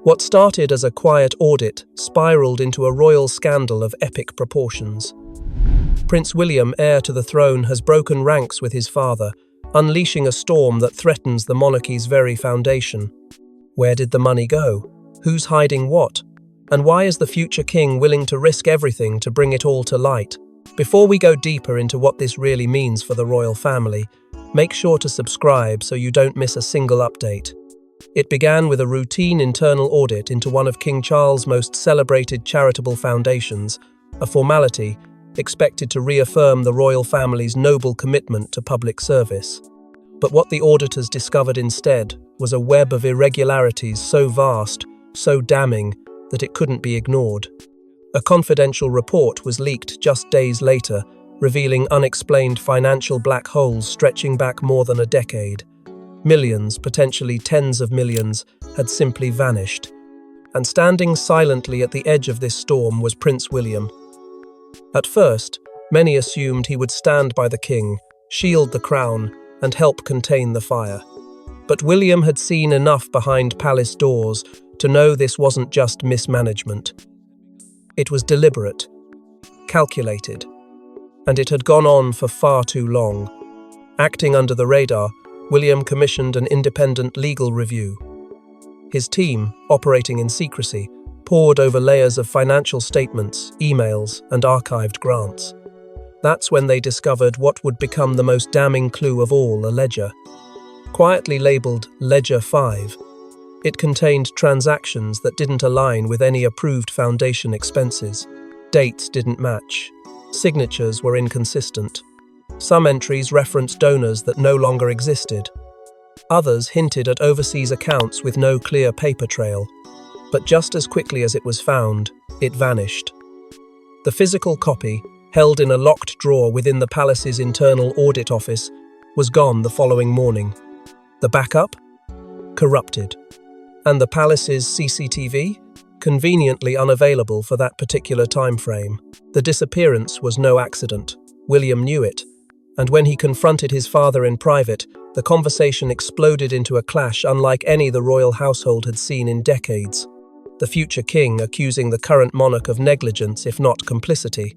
What started as a quiet audit spiraled into a royal scandal of epic proportions. Prince William, heir to the throne, has broken ranks with his father, unleashing a storm that threatens the monarchy's very foundation. Where did the money go? Who's hiding what? And why is the future king willing to risk everything to bring it all to light? Before we go deeper into what this really means for the royal family, make sure to subscribe so you don't miss a single update. It began with a routine internal audit into one of King Charles' most celebrated charitable foundations, a formality expected to reaffirm the royal family's noble commitment to public service. But what the auditors discovered instead was a web of irregularities so vast, so damning, that it couldn't be ignored. A confidential report was leaked just days later, revealing unexplained financial black holes stretching back more than a decade. Millions, potentially tens of millions, had simply vanished. And standing silently at the edge of this storm was Prince William. At first, many assumed he would stand by the king, shield the crown, and help contain the fire. But William had seen enough behind palace doors to know this wasn't just mismanagement. It was deliberate, calculated, and it had gone on for far too long. Acting under the radar, William commissioned an independent legal review. His team, operating in secrecy, pored over layers of financial statements, emails, and archived grants. That's when they discovered what would become the most damning clue of all, a ledger. Quietly labelled Ledger 5, it contained transactions that didn't align with any approved foundation expenses. Dates didn't match. Signatures were inconsistent. Some entries referenced donors that no longer existed. Others hinted at overseas accounts with no clear paper trail. But just as quickly as it was found, it vanished. The physical copy, held in a locked drawer within the palace's internal audit office, was gone the following morning. The backup? Corrupted. And the palace's CCTV? Conveniently unavailable for that particular time frame. The disappearance was no accident. William knew it. And when he confronted his father in private, the conversation exploded into a clash unlike any the royal household had seen in decades. The future king accusing the current monarch of negligence, if not complicity.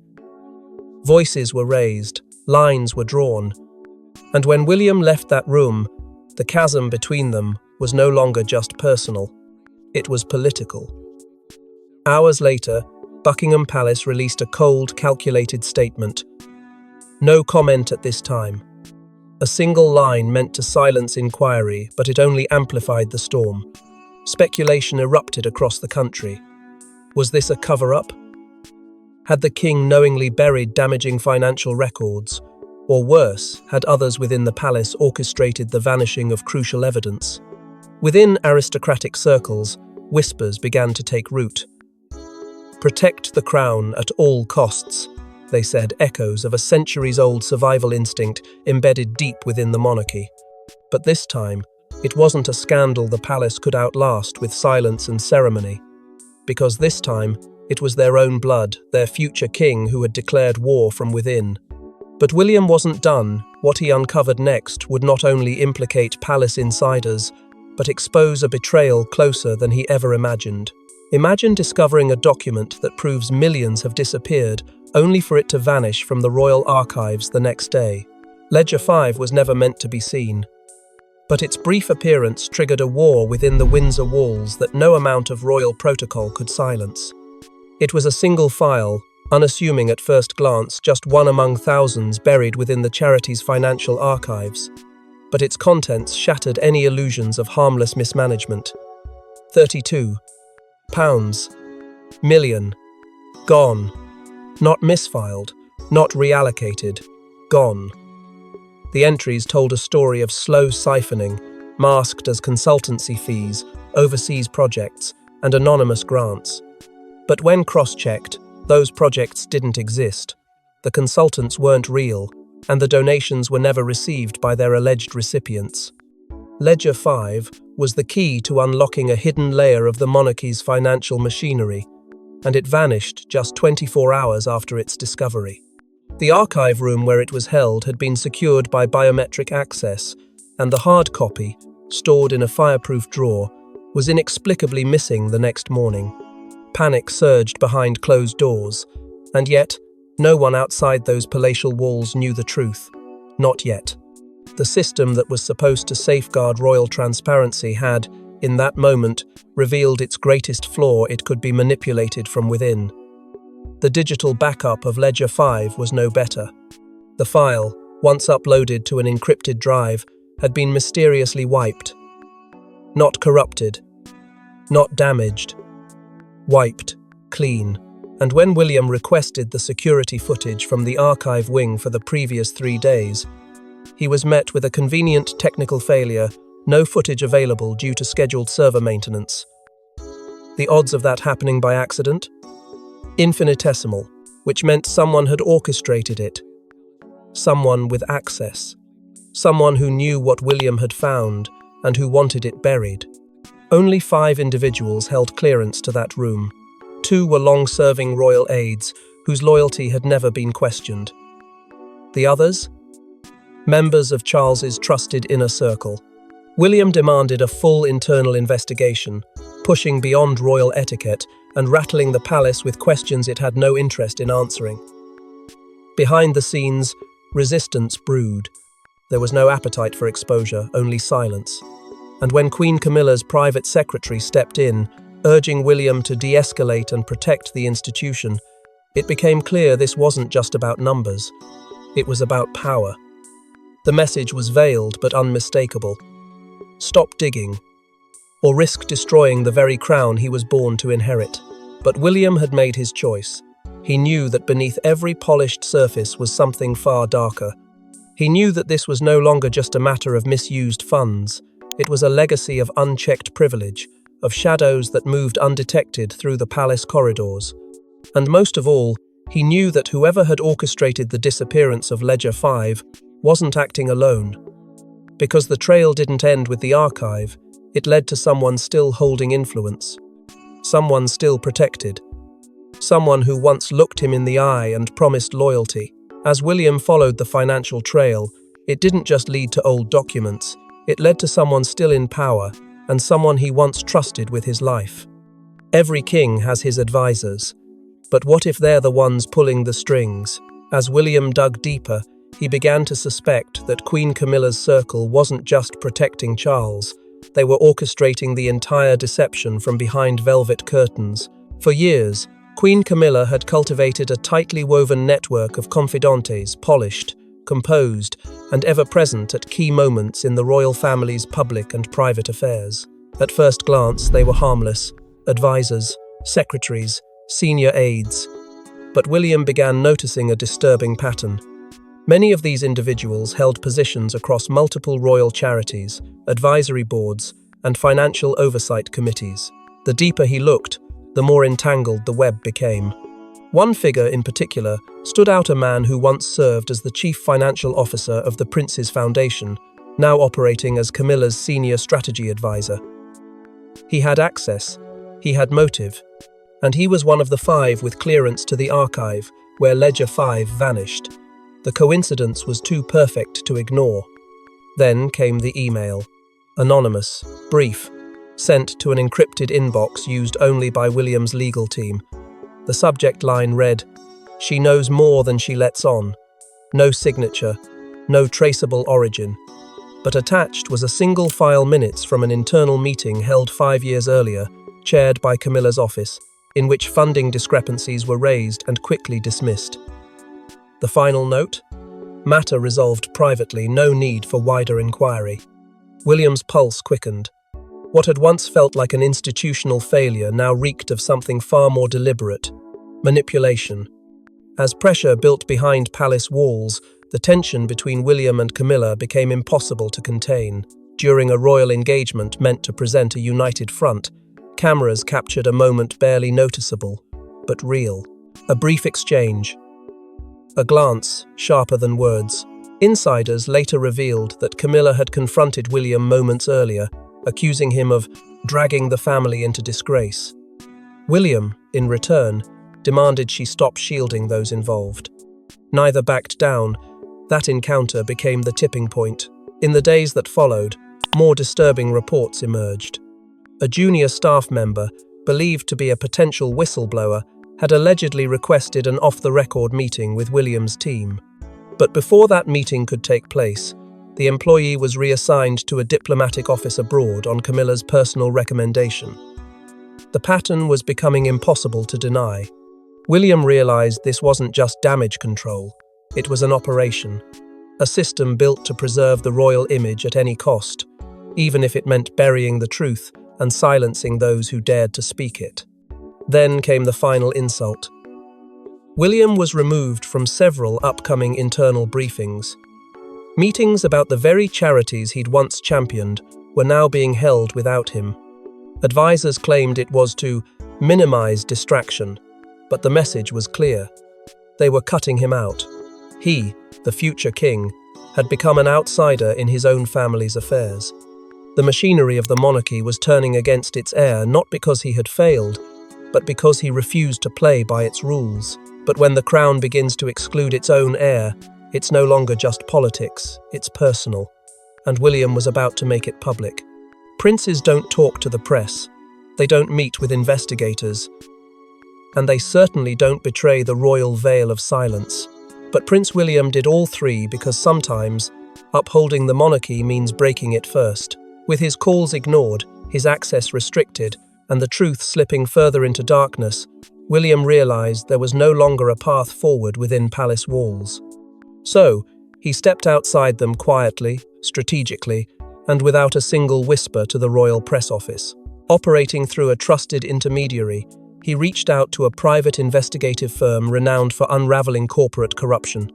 Voices were raised, lines were drawn. And when William left that room, the chasm between them was no longer just personal. It was political. Hours later, Buckingham Palace released a cold, calculated statement. No comment at this time. A single line meant to silence inquiry, but it only amplified the storm. Speculation erupted across the country. Was this a cover-up? Had the king knowingly buried damaging financial records? Or worse, had others within the palace orchestrated the vanishing of crucial evidence? Within aristocratic circles, whispers began to take root. Protect the crown at all costs, they said, echoes of a centuries-old survival instinct embedded deep within the monarchy. But this time, it wasn't a scandal the palace could outlast with silence and ceremony. Because this time, it was their own blood, their future king, who had declared war from within. But William wasn't done. What he uncovered next would not only implicate palace insiders, but expose a betrayal closer than he ever imagined. Imagine discovering a document that proves millions have disappeared, only for it to vanish from the royal archives the next day. Ledger 5 was never meant to be seen. But its brief appearance triggered a war within the Windsor walls that no amount of royal protocol could silence. It was a single file, unassuming at first glance, just one among thousands buried within the charity's financial archives. But its contents shattered any illusions of harmless mismanagement. 32 pounds, million, gone. Not misfiled, not reallocated, gone. The entries told a story of slow siphoning, masked as consultancy fees, overseas projects, and anonymous grants. But when cross-checked, those projects didn't exist. The consultants weren't real, and the donations were never received by their alleged recipients. Ledger 5 was the key to unlocking a hidden layer of the monarchy's financial machinery, and it vanished just 24 hours after its discovery. The archive room where it was held had been secured by biometric access, and the hard copy, stored in a fireproof drawer, was inexplicably missing the next morning. Panic surged behind closed doors, and yet, no one outside those palatial walls knew the truth. Not yet. The system that was supposed to safeguard royal transparency had, in that moment, revealed its greatest flaw: it could be manipulated from within. The digital backup of Ledger 5 was no better. The file, once uploaded to an encrypted drive, had been mysteriously wiped. Not corrupted, not damaged, wiped, clean. And when William requested the security footage from the archive wing for the previous 3 days, he was met with a convenient technical failure: no footage available due to scheduled server maintenance. The odds of that happening by accident? Infinitesimal, which meant someone had orchestrated it. Someone with access. Someone who knew what William had found and who wanted it buried. Only 5 individuals held clearance to that room. 2 were long-serving royal aides whose loyalty had never been questioned. The others? Members of Charles's trusted inner circle. William demanded a full internal investigation, pushing beyond royal etiquette and rattling the palace with questions it had no interest in answering. Behind the scenes, resistance brewed. There was no appetite for exposure, only silence. And when Queen Camilla's private secretary stepped in, urging William to de-escalate and protect the institution, it became clear this wasn't just about numbers. It was about power. The message was veiled but unmistakable. Stop digging, or risk destroying the very crown he was born to inherit. But William had made his choice. He knew that beneath every polished surface was something far darker. He knew that this was no longer just a matter of misused funds. It was a legacy of unchecked privilege, of shadows that moved undetected through the palace corridors. And most of all, he knew that whoever had orchestrated the disappearance of Ledger 5 wasn't acting alone. Because the trail didn't end with the archive, it led to someone still holding influence. Someone still protected. Someone who once looked him in the eye and promised loyalty. As William followed the financial trail, it didn't just lead to old documents. It led to someone still in power, and someone he once trusted with his life. Every king has his advisors. But what if they're the ones pulling the strings? As William dug deeper, he began to suspect that Queen Camilla's circle wasn't just protecting Charles. They were orchestrating the entire deception from behind velvet curtains. For years, Queen Camilla had cultivated a tightly woven network of confidantes, polished, composed, and ever-present at key moments in the royal family's public and private affairs. At first glance, they were harmless: advisors, secretaries, senior aides. But William began noticing a disturbing pattern. Many of these individuals held positions across multiple royal charities, advisory boards, and financial oversight committees. The deeper he looked, the more entangled the web became. One figure in particular stood out: a man who once served as the chief financial officer of the Prince's Foundation, now operating as Camilla's senior strategy advisor. He had access, he had motive, and he was one of the 5 with clearance to the archive where Ledger 5 vanished. The coincidence was too perfect to ignore. Then came the email. Anonymous, brief, sent to an encrypted inbox used only by William's legal team. The subject line read, "She knows more than she lets on." No signature, no traceable origin. But attached was a single file: minutes from an internal meeting held 5 years earlier, chaired by Camilla's office, in which funding discrepancies were raised and quickly dismissed. The final note? Matter resolved privately, no need for wider inquiry. William's pulse quickened. What had once felt like an institutional failure now reeked of something far more deliberate: manipulation. As pressure built behind palace walls, the tension between William and Camilla became impossible to contain. During a royal engagement meant to present a united front, cameras captured a moment barely noticeable, but real. A brief exchange. A glance, sharper than words. Insiders later revealed that Camilla had confronted William moments earlier, accusing him of dragging the family into disgrace. William, in return, demanded she stop shielding those involved. Neither backed down. That encounter became the tipping point. In the days that followed, more disturbing reports emerged. A junior staff member, believed to be a potential whistleblower, had allegedly requested an off-the-record meeting with William's team. But before that meeting could take place, the employee was reassigned to a diplomatic office abroad on Camilla's personal recommendation. The pattern was becoming impossible to deny. William realized this wasn't just damage control, it was an operation. A system built to preserve the royal image at any cost, even if it meant burying the truth and silencing those who dared to speak it. Then came the final insult. William was removed from several upcoming internal briefings. Meetings about the very charities he'd once championed were now being held without him. Advisors claimed it was to minimize distraction, but the message was clear. They were cutting him out. He, the future king, had become an outsider in his own family's affairs. The machinery of the monarchy was turning against its heir not because he had failed, but because he refused to play by its rules. But when the crown begins to exclude its own heir, it's no longer just politics, it's personal. And William was about to make it public. Princes don't talk to the press, they don't meet with investigators, and they certainly don't betray the royal veil of silence. But Prince William did all three because sometimes upholding the monarchy means breaking it first. With his calls ignored, his access restricted, and the truth slipping further into darkness, William realized there was no longer a path forward within palace walls. So, he stepped outside them quietly, strategically, and without a single whisper to the royal press office. Operating through a trusted intermediary, he reached out to a private investigative firm renowned for unraveling corporate corruption.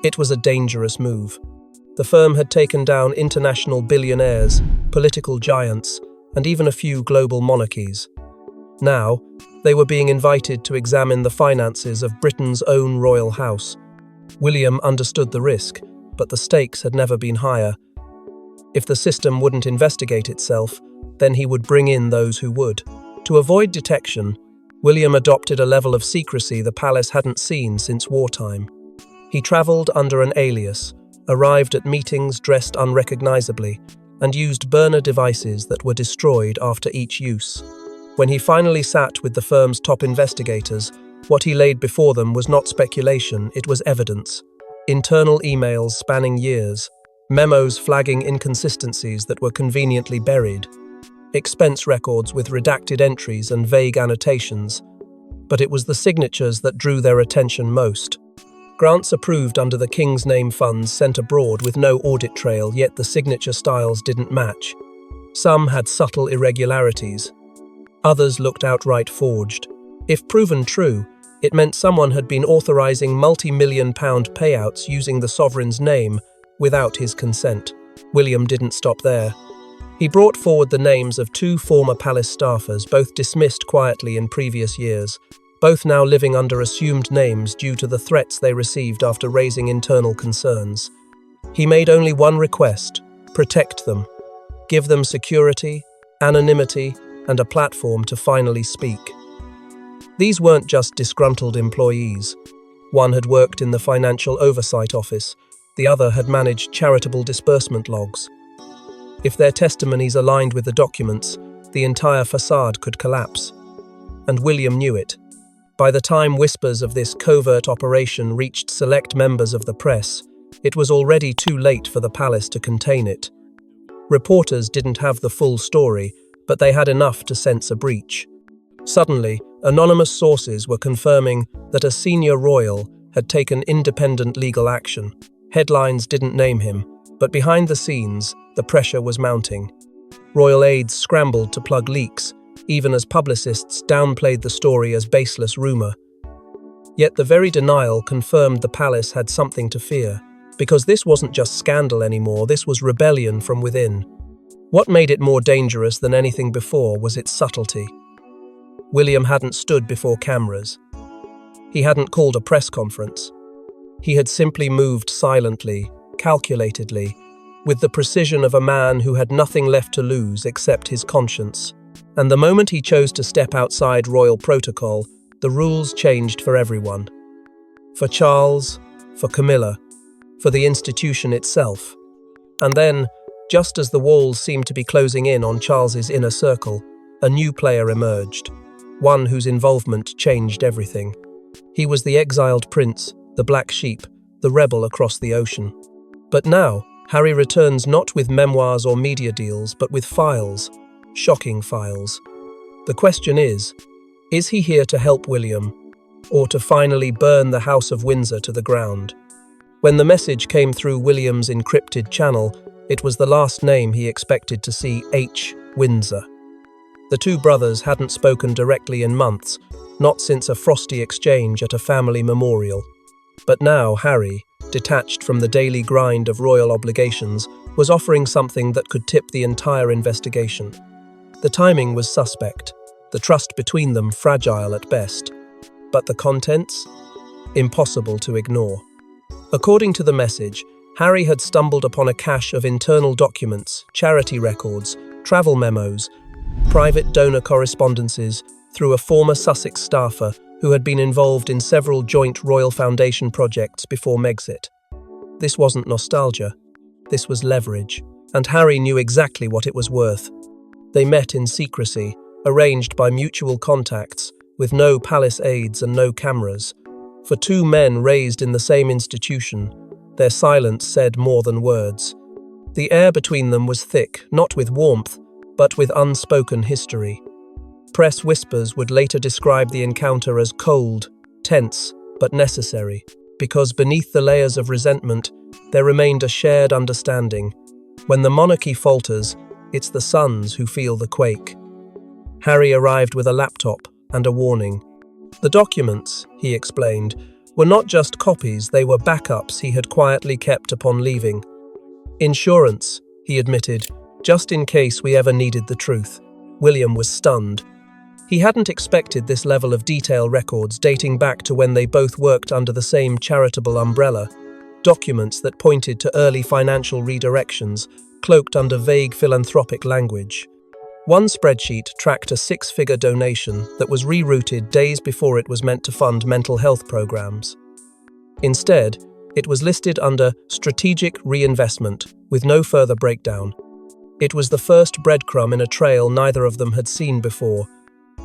It was a dangerous move. The firm had taken down international billionaires, political giants, and even a few global monarchies. Now, they were being invited to examine the finances of Britain's own royal house. William understood the risk, but the stakes had never been higher. If the system wouldn't investigate itself, then he would bring in those who would. To avoid detection, William adopted a level of secrecy the palace hadn't seen since wartime. He travelled under an alias, arrived at meetings dressed unrecognizably, and used burner devices that were destroyed after each use. When he finally sat with the firm's top investigators, what he laid before them was not speculation, it was evidence. Internal emails spanning years, memos flagging inconsistencies that were conveniently buried, expense records with redacted entries and vague annotations. But it was the signatures that drew their attention most. Grants approved under the King's Name funds sent abroad with no audit trail, yet the signature styles didn't match. Some had subtle irregularities. Others looked outright forged. If proven true, it meant someone had been authorizing multi-million-pound payouts using the sovereign's name without his consent. William didn't stop there. He brought forward the names of two former palace staffers, both dismissed quietly in previous years, both now living under assumed names due to the threats they received after raising internal concerns. He made only one request: protect them. Give them security, anonymity, and a platform to finally speak. These weren't just disgruntled employees. One had worked in the Financial Oversight Office, the other had managed charitable disbursement logs. If their testimonies aligned with the documents, the entire facade could collapse. And William knew it. By the time whispers of this covert operation reached select members of the press, it was already too late for the palace to contain it. Reporters didn't have the full story, but they had enough to sense a breach. Suddenly, anonymous sources were confirming that a senior royal had taken independent legal action. Headlines didn't name him, but behind the scenes, the pressure was mounting. Royal aides scrambled to plug leaks, even as publicists downplayed the story as baseless rumor. Yet the very denial confirmed the palace had something to fear, because this wasn't just scandal anymore, this was rebellion from within. What made it more dangerous than anything before was its subtlety. William hadn't stood before cameras. He hadn't called a press conference. He had simply moved silently, calculatedly, with the precision of a man who had nothing left to lose except his conscience. And the moment he chose to step outside royal protocol, the rules changed for everyone. For Charles, for Camilla, for the institution itself. And then, Just as the walls seemed to be closing in on Charles's inner circle, a new player emerged, one whose involvement changed everything. He was the exiled prince, the black sheep, the rebel across the ocean. But now, Harry returns not with memoirs or media deals, but with files, shocking files. The question is he here to help William, or to finally burn the House of Windsor to the ground? When the message came through William's encrypted channel, it was the last name he expected to see: H. Windsor. The two brothers hadn't spoken directly in months, not since a frosty exchange at a family memorial. But now Harry, detached from the daily grind of royal obligations, was offering something that could tip the entire investigation. The timing was suspect, the trust between them fragile at best. But the contents? Impossible to ignore. According to the message, Harry had stumbled upon a cache of internal documents, charity records, travel memos, private donor correspondences through a former Sussex staffer who had been involved in several joint Royal Foundation projects before Megxit. This wasn't nostalgia, this was leverage, and Harry knew exactly what it was worth. They met in secrecy, arranged by mutual contacts, with no palace aides and no cameras. For two men raised in the same institution, their silence said more than words. The air between them was thick, not with warmth, but with unspoken history. Press whispers would later describe the encounter as cold, tense, but necessary, because beneath the layers of resentment, there remained a shared understanding. When the monarchy falters, it's the sons who feel the quake. Harry arrived with a laptop and a warning. The documents, he explained, were not just copies, they were backups he had quietly kept upon leaving. Insurance, he admitted, just in case we ever needed the truth. William was stunned. He hadn't expected this level of detail records dating back to when they both worked under the same charitable umbrella, documents that pointed to early financial redirections, cloaked under vague philanthropic language. One spreadsheet tracked a six-figure donation that was rerouted days before it was meant to fund mental health programs. Instead, it was listed under strategic reinvestment, with no further breakdown. It was the first breadcrumb in a trail neither of them had seen before,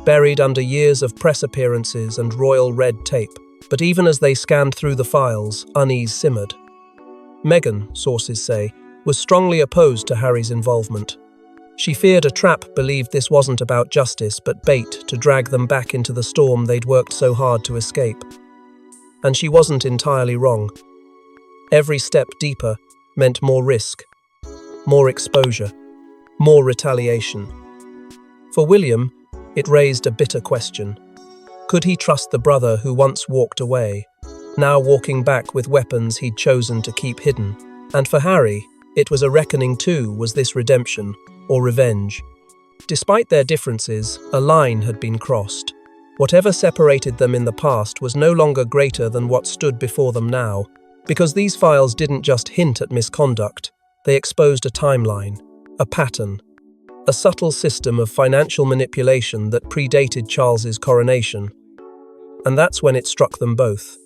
buried under years of press appearances and royal red tape. But even as they scanned through the files, unease simmered. Meghan, sources say, was strongly opposed to Harry's involvement. She feared a trap, believed this wasn't about justice but bait to drag them back into the storm they'd worked so hard to escape. And she wasn't entirely wrong. Every step deeper meant more risk, more exposure, more retaliation. For William, it raised a bitter question. Could he trust the brother who once walked away, now walking back with weapons he'd chosen to keep hidden? And for Harry, it was a reckoning too. Was this redemption or revenge? Despite their differences, a line had been crossed. Whatever separated them in the past was no longer greater than what stood before them now, because these files didn't just hint at misconduct, they exposed a timeline, a pattern, a subtle system of financial manipulation that predated Charles's coronation. And that's when it struck them both.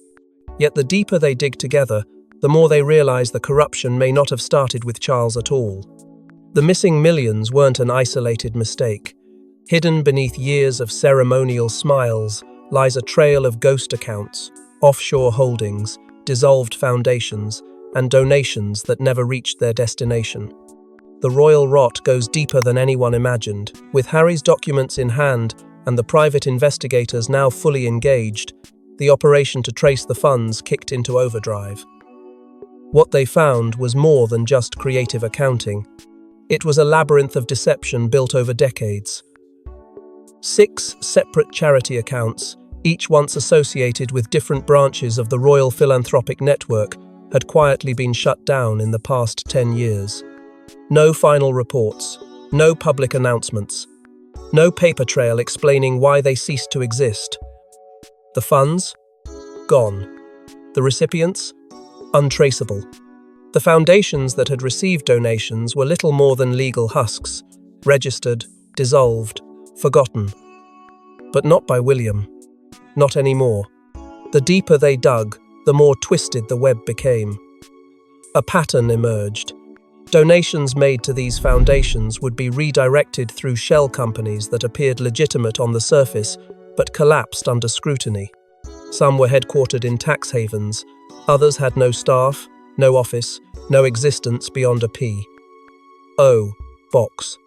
Yet the deeper they dig together, the more they realize the corruption may not have started with Charles at all. The missing millions weren't an isolated mistake. Hidden beneath years of ceremonial smiles lies a trail of ghost accounts, offshore holdings, dissolved foundations, and donations that never reached their destination. The royal rot goes deeper than anyone imagined. With Harry's documents in hand and the private investigators now fully engaged, the operation to trace the funds kicked into overdrive. What they found was more than just creative accounting. It was a labyrinth of deception built over decades. 6 separate charity accounts, each once associated with different branches of the Royal Philanthropic Network, had quietly been shut down in the past 10 years. No final reports, no public announcements, no paper trail explaining why they ceased to exist. The funds? Gone. The recipients? Untraceable. The foundations that had received donations were little more than legal husks, registered, dissolved, forgotten. But not by William. Not anymore. The deeper they dug, the more twisted the web became. A pattern emerged. Donations made to these foundations would be redirected through shell companies that appeared legitimate on the surface but collapsed under scrutiny. Some were headquartered in tax havens, others had no staff, no office, no existence beyond a P.O. box.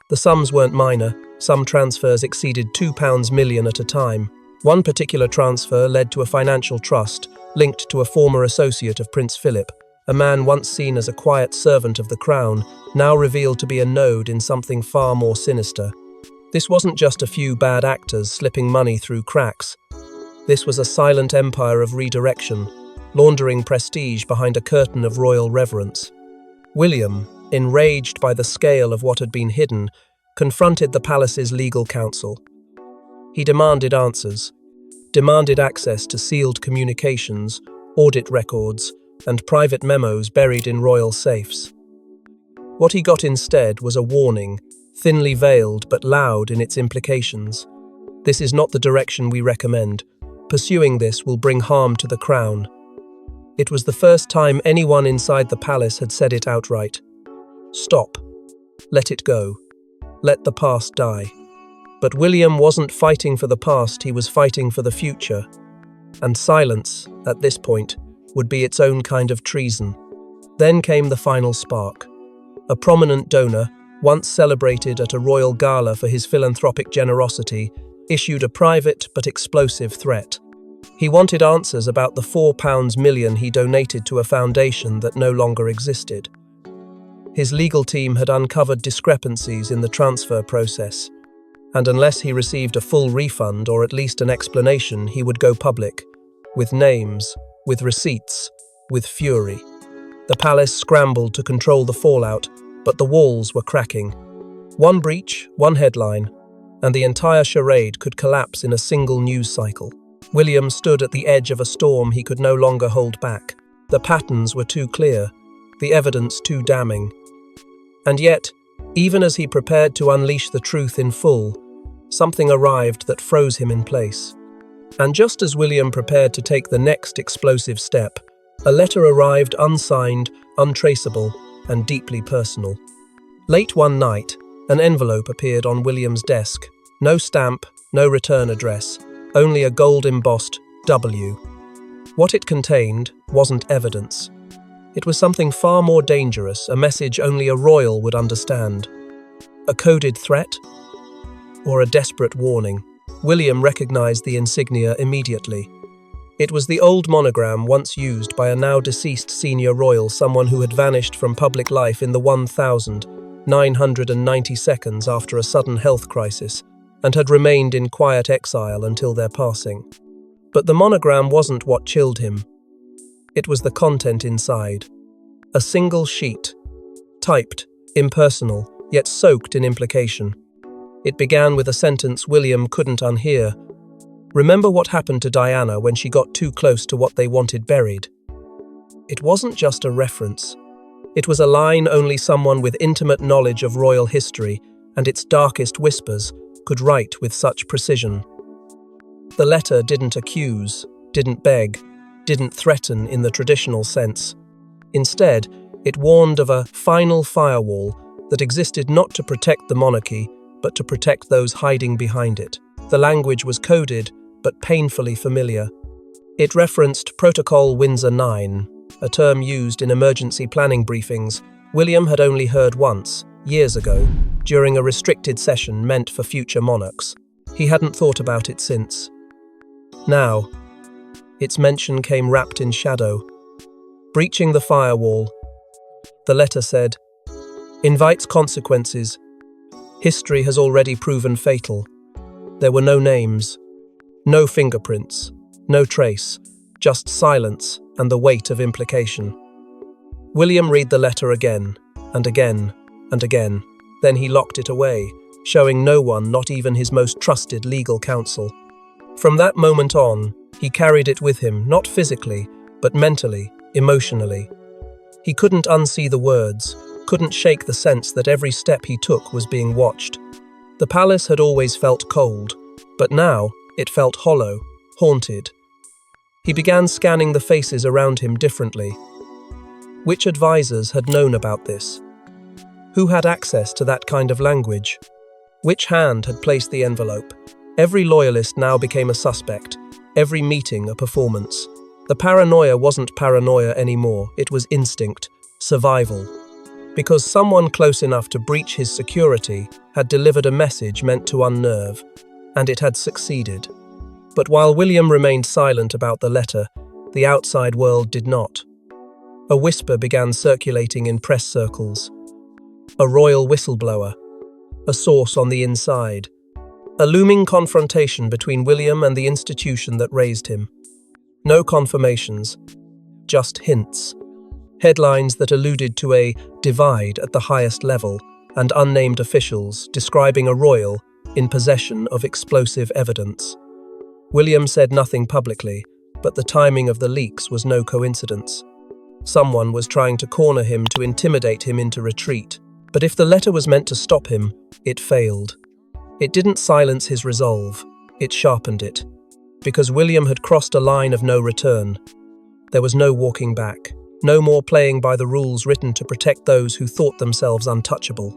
The sums weren't minor. Some transfers exceeded £2 million at a time. One particular transfer led to a financial trust linked to a former associate of Prince Philip, a man once seen as a quiet servant of the crown, now revealed to be a node in something far more sinister. This wasn't just a few bad actors slipping money through cracks. This was a silent empire of redirection, laundering prestige behind a curtain of royal reverence. William, enraged by the scale of what had been hidden, confronted the palace's legal counsel. He demanded answers, demanded access to sealed communications, audit records, and private memos buried in royal safes. What he got instead was a warning, thinly veiled but loud in its implications. This is not the direction we recommend. Pursuing this will bring harm to the crown. It was the first time anyone inside the palace had said it outright. Stop. Let it go. Let the past die. But William wasn't fighting for the past, he was fighting for the future. And silence, at this point, would be its own kind of treason. Then came the final spark. A prominent donor, once celebrated at a royal gala for his philanthropic generosity, issued a private but explosive threat. He wanted answers about the £4 million he donated to a foundation that no longer existed. His legal team had uncovered discrepancies in the transfer process, and unless he received a full refund or at least an explanation, he would go public, with names, with receipts, with fury. The palace scrambled to control the fallout, but the walls were cracking. One breach, one headline, and the entire charade could collapse in a single news cycle. William stood at the edge of a storm he could no longer hold back. The patterns were too clear, the evidence too damning. And yet, even as he prepared to unleash the truth in full, something arrived that froze him in place. And just as William prepared to take the next explosive step, a letter arrived unsigned, untraceable, and deeply personal. Late one night, an envelope appeared on William's desk. No stamp, no return address, only a gold-embossed W. What it contained wasn't evidence. It was something far more dangerous, a message only a royal would understand. A coded threat? Or a desperate warning? William recognized the insignia immediately. It was the old monogram once used by a now-deceased senior royal, someone who had vanished from public life in the 1990 seconds after a sudden health crisis, and had remained in quiet exile until their passing. But the monogram wasn't what chilled him. It was the content inside. A single sheet, typed, impersonal, yet soaked in implication. It began with a sentence William couldn't unhear. Remember what happened to Diana when she got too close to what they wanted buried? It wasn't just a reference. It was a line only someone with intimate knowledge of royal history and its darkest whispers could write with such precision. The letter didn't accuse, didn't beg, didn't threaten in the traditional sense. Instead, it warned of a final firewall that existed not to protect the monarchy, but to protect those hiding behind it. The language was coded, but painfully familiar. It referenced Protocol Windsor 9, a term used in emergency planning briefings William had only heard once, years ago, during a restricted session meant for future monarchs. He hadn't thought about it since. Now, its mention came wrapped in shadow. Breaching the firewall, the letter said, invites consequences. History has already proven fatal. There were no names, no fingerprints, no trace, just silence and the weight of implication. William read the letter again, and again, and again. Then he locked it away, showing no one, not even his most trusted legal counsel. From that moment on, he carried it with him, not physically, but mentally, emotionally. He couldn't unsee the words, couldn't shake the sense that every step he took was being watched. The palace had always felt cold, but now it felt hollow, haunted. He began scanning the faces around him differently. Which advisors had known about this? Who had access to that kind of language? Which hand had placed the envelope? Every loyalist now became a suspect, every meeting a performance. The paranoia wasn't paranoia anymore, it was instinct, survival. Because someone close enough to breach his security had delivered a message meant to unnerve, and it had succeeded. But while William remained silent about the letter, the outside world did not. A whisper began circulating in press circles. A royal whistleblower. A source on the inside. A looming confrontation between William and the institution that raised him. No confirmations, just hints. Headlines that alluded to a divide at the highest level and unnamed officials describing a royal in possession of explosive evidence. William said nothing publicly, but the timing of the leaks was no coincidence. Someone was trying to corner him to intimidate him into retreat, but if the letter was meant to stop him, it failed. It didn't silence his resolve, it sharpened it. Because William had crossed a line of no return. There was no walking back, no more playing by the rules written to protect those who thought themselves untouchable.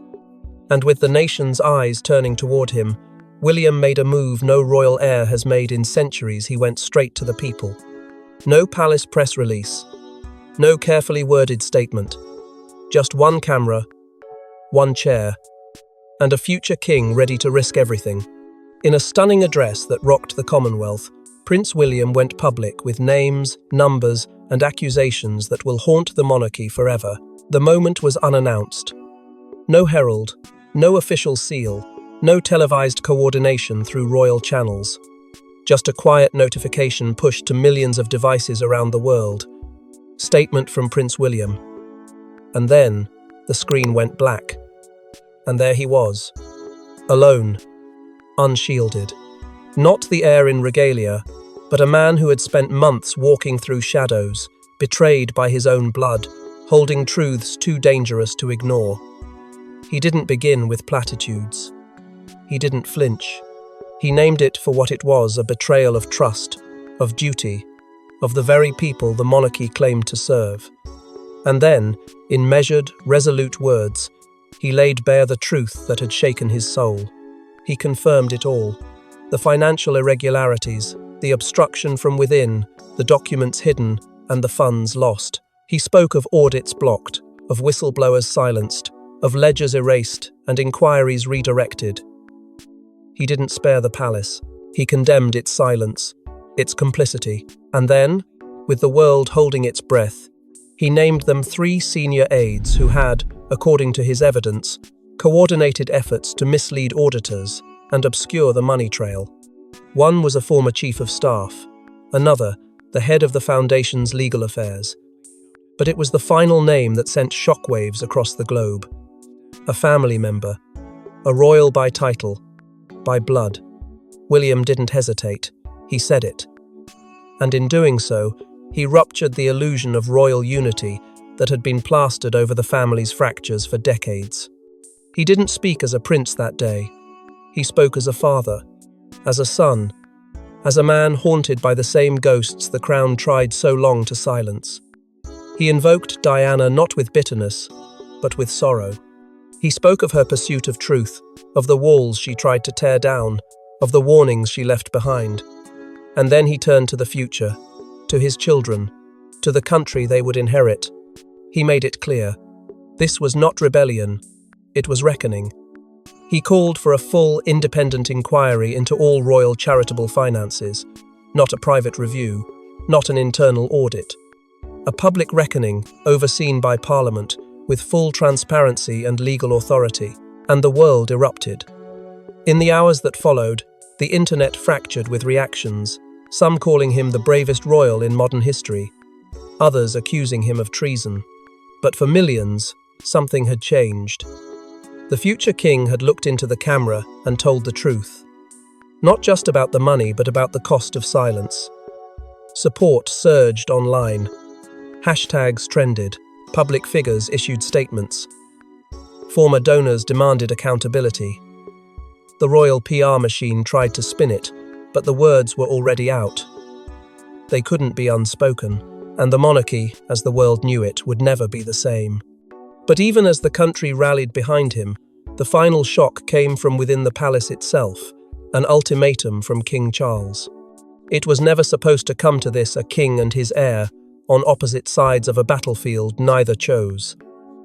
And with the nation's eyes turning toward him, William made a move no royal heir has made in centuries. He went straight to the people. No palace press release, no carefully worded statement. Just one camera, one chair, and a future king ready to risk everything. In a stunning address that rocked the Commonwealth, Prince William went public with names, numbers, and accusations that will haunt the monarchy forever. The moment was unannounced. No herald, no official seal, no televised coordination through royal channels. Just a quiet notification pushed to millions of devices around the world. Statement from Prince William. And then, the screen went black. And there he was, alone, unshielded. Not the heir in regalia, but a man who had spent months walking through shadows, betrayed by his own blood, holding truths too dangerous to ignore. He didn't begin with platitudes. He didn't flinch. He named it for what it was, a betrayal of trust, of duty, of the very people the monarchy claimed to serve. And then, in measured, resolute words, he laid bare the truth that had shaken his soul. He confirmed it all. The financial irregularities, the obstruction from within, the documents hidden, and the funds lost. He spoke of audits blocked, of whistleblowers silenced, of ledgers erased, and inquiries redirected. He didn't spare the palace. He condemned its silence, its complicity. And then, with the world holding its breath, he named them 3 senior aides who had, according to his evidence, coordinated efforts to mislead auditors and obscure the money trail. One was a former chief of staff, another, the head of the foundation's legal affairs. But it was the final name that sent shockwaves across the globe. A family member, a royal by title, by blood. William didn't hesitate, he said it. And in doing so, he ruptured the illusion of royal unity that had been plastered over the family's fractures for decades. He didn't speak as a prince that day. He spoke as a father, as a son, as a man haunted by the same ghosts the crown tried so long to silence. He invoked Diana not with bitterness, but with sorrow. He spoke of her pursuit of truth, of the walls she tried to tear down, of the warnings she left behind. And then he turned to the future, to his children, to the country they would inherit. He made it clear. This was not rebellion, it was reckoning. He called for a full, independent inquiry into all royal charitable finances, not a private review, not an internal audit. A public reckoning overseen by Parliament with full transparency and legal authority, and the world erupted. In the hours that followed, the internet fractured with reactions, some calling him the bravest royal in modern history, others accusing him of treason. But for millions, something had changed. The future king had looked into the camera and told the truth. Not just about the money, but about the cost of silence. Support surged online. Hashtags trended. Public figures issued statements. Former donors demanded accountability. The royal PR machine tried to spin it, but the words were already out. They couldn't be unspoken. and the monarchy, as the world knew it, would never be the same. But even as the country rallied behind him, the final shock came from within the palace itself, an ultimatum from King Charles. It was never supposed to come to this, a king and his heir, on opposite sides of a battlefield neither chose.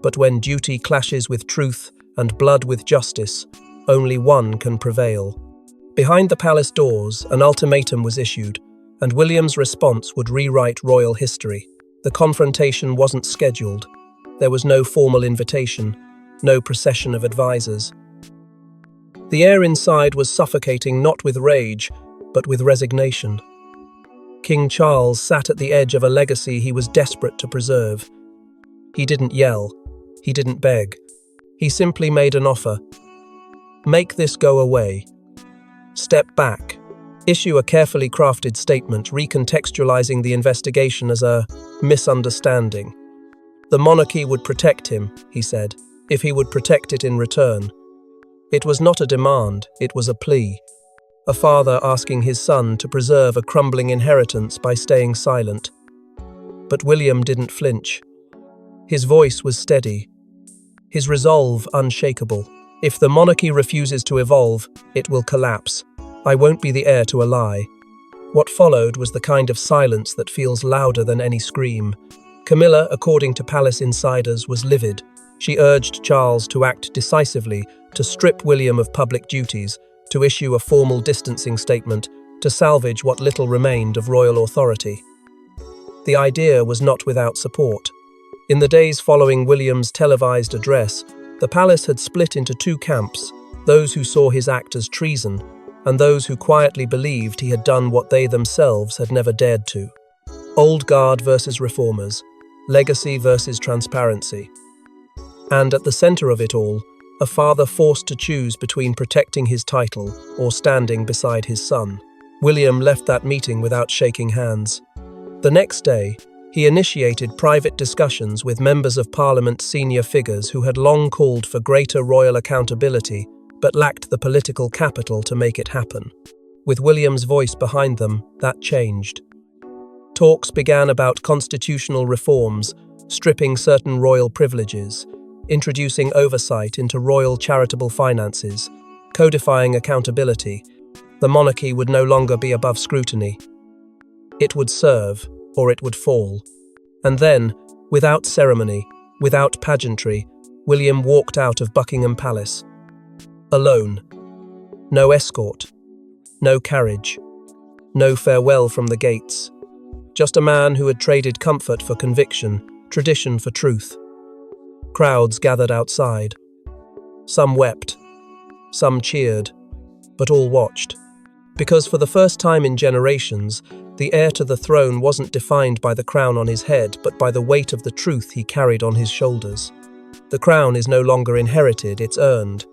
But when duty clashes with truth and blood with justice, only one can prevail. Behind the palace doors, an ultimatum was issued, and William's response would rewrite royal history. The confrontation wasn't scheduled. There was no formal invitation, no procession of advisors. The air inside was suffocating not with rage, but with resignation. King Charles sat at the edge of a legacy he was desperate to preserve. He didn't yell. He didn't beg. He simply made an offer. Make this go away. Step back. Issue a carefully crafted statement recontextualizing the investigation as a misunderstanding. The monarchy would protect him, he said, if he would protect it in return. It was not a demand, it was a plea. A father asking his son to preserve a crumbling inheritance by staying silent. But William didn't flinch. His voice was steady, his resolve unshakable. If the monarchy refuses to evolve, it will collapse. I won't be the heir to a lie. What followed was the kind of silence that feels louder than any scream. Camilla, according to palace insiders, was livid. She urged Charles to act decisively, to strip William of public duties, to issue a formal distancing statement, to salvage what little remained of royal authority. The idea was not without support. In the days following William's televised address, the palace had split into two camps, those who saw his act as treason, and those who quietly believed he had done what they themselves had never dared to. Old guard versus reformers, legacy versus transparency. And at the center of it all, a father forced to choose between protecting his title or standing beside his son. William left that meeting without shaking hands. The next day, he initiated private discussions with members of Parliament's senior figures who had long called for greater royal accountability but lacked the political capital to make it happen. With William's voice behind them, that changed. Talks began about constitutional reforms, stripping certain royal privileges, introducing oversight into royal charitable finances, codifying accountability. The monarchy would no longer be above scrutiny. It would serve, or it would fall. And then, without ceremony, without pageantry, William walked out of Buckingham Palace. Alone. No escort. No carriage. No farewell from the gates. Just a man who had traded comfort for conviction, tradition for truth. Crowds gathered outside. Some wept. Some cheered. But all watched. Because for the first time in generations, the heir to the throne wasn't defined by the crown on his head, but by the weight of the truth he carried on his shoulders. The crown is no longer inherited, it's earned.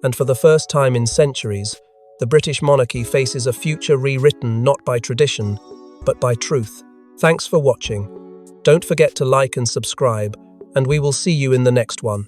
And for the first time in centuries, the British monarchy faces a future rewritten not by tradition, but by truth. Thanks for watching. Don't forget to like and subscribe, and we will see you in the next one.